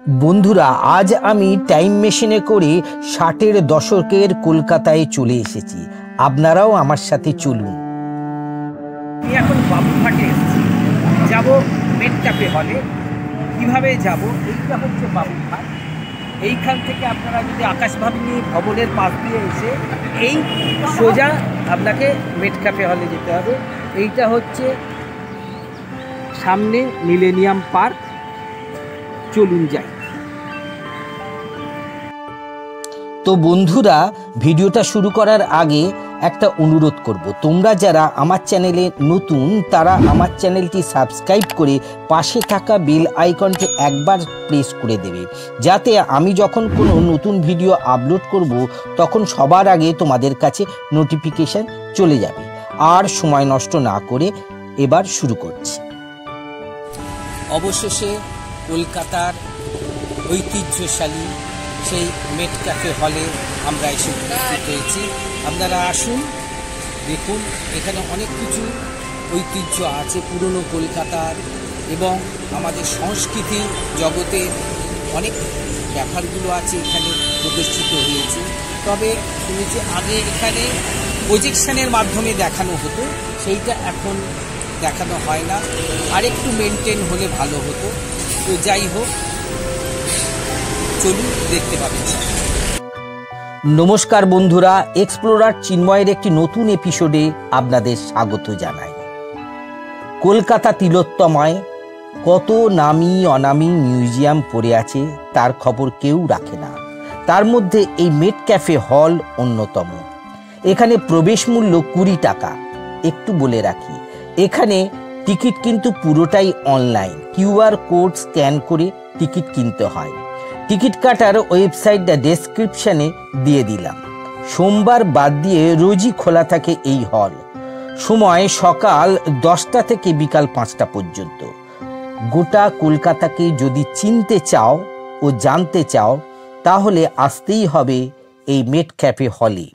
বন্ধুরা, আজ আমি টাইম মেশিনে করে 60-এর দশকের কলকাতায় চলে এসেছি। আপনারাও আমার সাথে চলুন। আমি এখন বাবুঘাটে এসেছি, যাব মেট ক্যাফে হলে। কীভাবে যাব? এইটা হচ্ছে বাবুঘাট। এইখান থেকে আপনারা যদি আকাশবাণী ভবনের পাশ দিয়ে এসে এই সোজা আপনাকে মেট ক্যাফে হলে যেতে হবে। এইটা হচ্ছে সামনে মিলেনিয়াম পার্ক। চলুন যাই। তো বন্ধুরা, ভিডিওটা শুরু করার আগে একটা অনুরোধ করব, তোমরা যারা আমার চ্যানেলে নতুন তারা আমার চ্যানেলটি সাবস্ক্রাইব করে পাশে থাকা বেল আইকনটি একবার প্রেস করে দেবে, যাতে আমি যখন কোনো নতুন ভিডিও আপলোড করব তখন সবার আগে তোমাদের কাছে নোটিফিকেশান চলে যাবে। আর সময় নষ্ট না করে এবার শুরু করছি। অবশেষে কলকাতার ঐতিহ্যশালী সেই মেট ক্যাফে হলে আমরা এসে উপস্থিত হয়েছি। আপনারা আসুন, দেখুন এখানে অনেক কিছু ঐতিহ্য আছে পুরনো কলকাতার, এবং আমাদের সংস্কৃতি জগতের অনেক ব্যাপারগুলো আছে এখানে প্রদর্শিত হয়েছে। তবে শুনেছি আগে এখানে প্রজেকশনের মাধ্যমে দেখানো হতো, সেইটা এখন দেখানো হয় না, আরেকটু মেনটেন হলে ভালো হতো। তো যাই হোক, চলুন দেখতে পাবেন। নমস্কার বন্ধুরা, এক্সপ্লোরার চিন্ময়ের একটি নতুন এপিসোডে আপনাদের স্বাগত জানাই। কলকাতা তিলোত্তমায় কত নামি অনামি মিউজিয়াম পড়ে আছে তার খবর কেউ রাখে না। তার মধ্যে এই মেট ক্যাফে হল অন্যতম। এখানে প্রবেশ মূল্য 20 টাকা। একটু বলে রাখি, এখানে টিকিট কিন্তু পুরোটাই অনলাইন। কিউআর কোড স্ক্যান করে টিকিট কিনতে হয়। টিকিট কাটার ওয়েবসাইটটা ডেসক্রিপশানে দিয়ে দিলাম। সোমবার বাদ দিয়ে রোজই খোলা থাকে এই হল। সময় সকাল 10টা থেকে বিকাল 5টা পর্যন্ত। গোটা কলকাতাকে যদি চিনতে চাও ও জানতে চাও তাহলে আসতেই হবে এই মেট ক্যাফে হলে।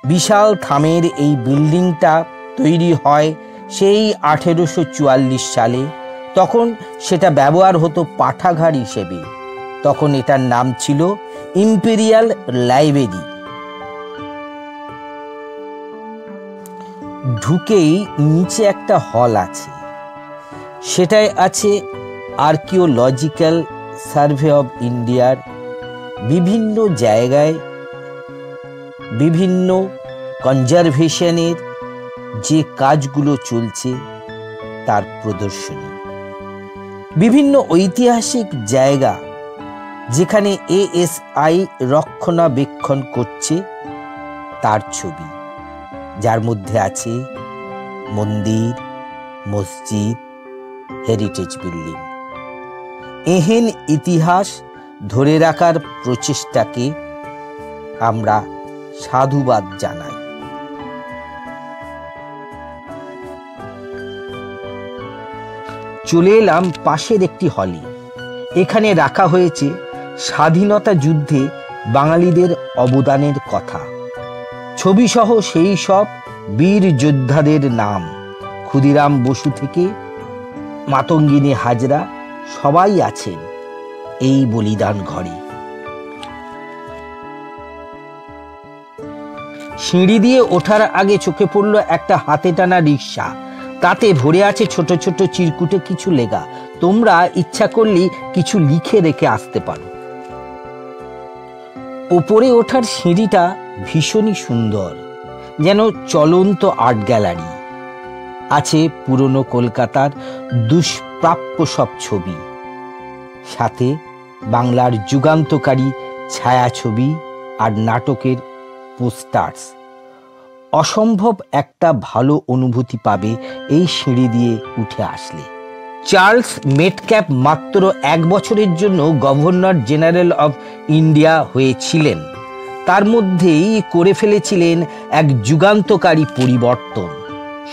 বিশাল থামের এই বিল্ডিংটা তৈরি হয় সেই 1844 সালে। তখন সেটা ব্যবহার হতো পাঠাগার হিসেবে। তখন এটার নাম ছিল ইম্পেরিয়াল লাইব্রেরি। ঢুকেই নিচে একটা হল আছে, সেটাই আছে আর্কিওলজিক্যাল সার্ভে অফ ইন্ডিয়ার বিভিন্ন জায়গায় বিভিন্ন কনজারভেশনের যে কাজগুলো চলছে তার প্রদর্শনী। বিভিন্ন ঐতিহাসিক জায়গা যেখানে এএসআই রক্ষণাবেক্ষণ করছে তার ছবি, যার মধ্যে আছে মন্দির, মসজিদ, হেরিটেজ বিল্ডিং। এহেন ইতিহাস ধরে রাখার প্রচেষ্টাকে আমরা সাধুবাদ জানাই। চলে এলাম পাশের একটি হলে। এখানে রাখা হয়েছে স্বাধীনতা যুদ্ধে বাঙালিদের অবদানের কথা, ছবিসহ সেই সব বীর যোদ্ধাদের নাম। ক্ষুদিরাম বসু থেকে মাতঙ্গিনী হাজরা সবাই আছেন এই বলিদান ঘরে। সিঁড়ি দিয়ে ওঠার আগে চোখে পড়ল একটা হাতে টানা রিক্সা। তাতে ভরে আছে ছোট ছোট চিরকুটে কিছু লেখা। তোমরা ইচ্ছা করলে কিছু লিখে রেখে আসতে পারো। ওপরে ওঠার সিঁড়িটা ভীষণই সুন্দর, যেন চলন্ত আর্ট গ্যালারি। আছে পুরনো কলকাতার দুষ্প্রাপ্য সব ছবি, সাথে বাংলার যুগান্তকারী ছায়াছবি আর নাটকের পোস্টার্স। অসম্ভব একটা ভালো অনুভূতি পাবে এই সিঁড়ি দিয়ে উঠে আসলে। চার্লস মেটক্যাপ মাত্র 1 বছরের জন্য গভর্নর জেনারেল অফ ইন্ডিয়া হয়েছিলেন। তার মধ্যেই করে ফেলেছিলেন এক যুগান্তকারী পরিবর্তন।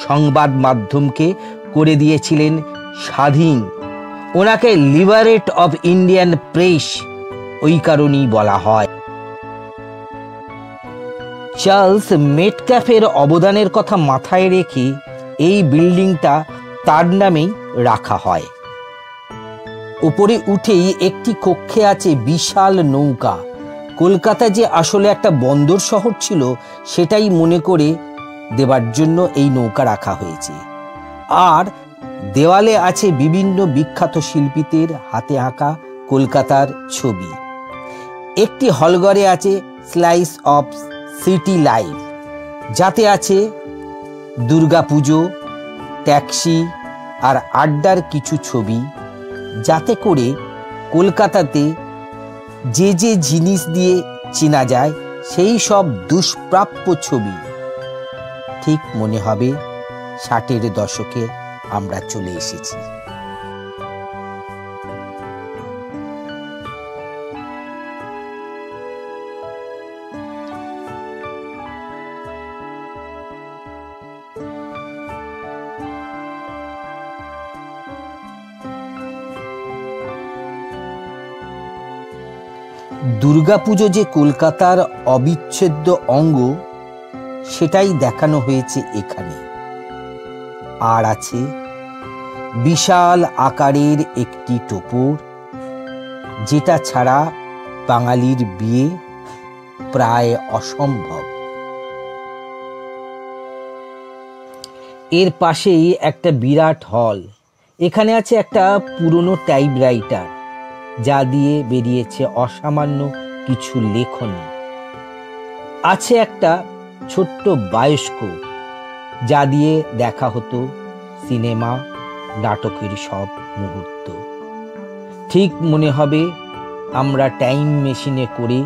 সংবাদ মাধ্যমকে করে দিয়েছিলেন স্বাধীন। ওনাকে লিবারেট অফ ইন্ডিয়ান প্রেস ওই কারণেই বলা হয়। চার্লস মেটক্যাফের অবদানের কথা মাথায় রেখে এই বিল্ডিংটা তার নামেই রাখা হয়। উপরে উঠেই একটি কক্ষে আছে বিশাল নৌকা। কলকাতা যে আসলে একটা বন্দর শহর ছিল সেটাই মনে করে দেবার জন্য এই নৌকা রাখা হয়েছে। আর দেওয়ালে আছে বিভিন্ন বিখ্যাত শিল্পীদের হাতে আঁকা কলকাতার ছবি। একটি হলঘরে আছে স্লাইস অফ সিটি লাইফ, যাতে আছে দুর্গাপুজো, ট্যাক্সি আর আড্ডার কিছু ছবি, যাতে করে কলকাতাতে যে যে জিনিস দিয়ে চেনা যায় সেই সব দুষ্প্রাপ্য ছবি। ঠিক মনে হবে 60-এর দশকে আমরা চলে এসেছি। দুর্গাপুজো যে কলকাতার অবিচ্ছেদ্য অঙ্গ, সেটাই দেখানো হয়েছে এখানে। আর আছে বিশাল আকারের একটি টোপর, যেটা ছাড়া বাঙালির বিয়ে প্রায় অসম্ভব। এর পাশেই একটা বিরাট হল। এখানে আছে একটা পুরনো টাইপরাইটার, যা দিয়ে বেরিয়েছে অসামান্য কিছু লেখনী। আছে একটা ছোট্ট বায়োস্কোপ, যা দিয়ে দেখা হতো সিনেমা, নাটকের সব মুহূর্ত। ঠিক মনে হবে আমরা টাইম মেশিনে করে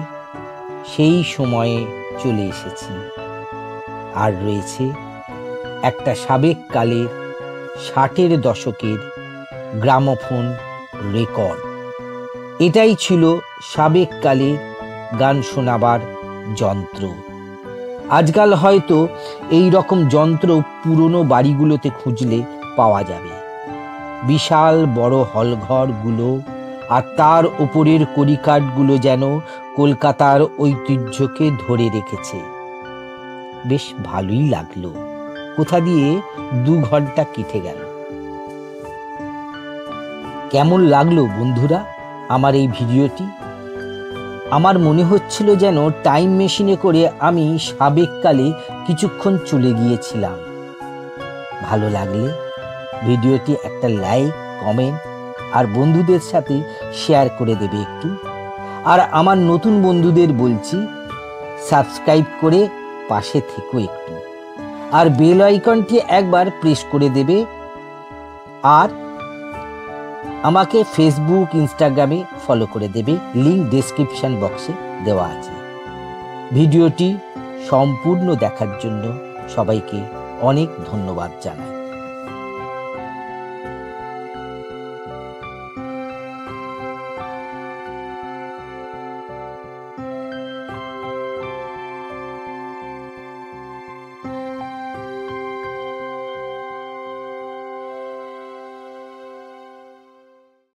সেই সময়ে চলে এসেছি। আর রয়েছে একটা সাবেক কালের 60-এর দশকের গ্রামোফোন রেকর্ড। এটাই ছিল সাবেক কালে গান শোনাবার যন্ত্র। আজকাল হয়তো এই রকম যন্ত্র পুরনো বাড়িগুলোতে খুঁজলে পাওয়া যাবে। বিশাল বড় হলঘরগুলো আর তার উপরের কড়িকাঠগুলো যেন কলকাতার ঐতিহ্যকে ধরে রেখেছে। বেশ ভালোই লাগলো। কোথা দিয়ে 2 ঘন্টা কেটে গেল। কেমন লাগলো বন্ধুরা আমার এই ভিডিওটি? আমার মনে হচ্ছিল যেন টাইম মেশিনে করে আমি সাবেককালে কিছুক্ষণ চলে গিয়েছিলাম। ভালো লাগলে ভিডিওটি একটা লাইক, কমেন্ট আর বন্ধুদের সাথে শেয়ার করে দেবে একটু। আর আমার নতুন বন্ধুদের বলছি, সাবস্ক্রাইব করে পাশে থেকো একটু, আর বেল আইকনটি একবার প্রেস করে দেবে। আর আমাকে ফেসবুক, ইনস্টাগ্রামে ফলো করে দেবে, লিংক ডেসক্রিপশন বক্সে দেওয়া আছে। ভিডিওটি সম্পূর্ণ দেখার জন্য সবাইকে অনেক ধন্যবাদ জানাই।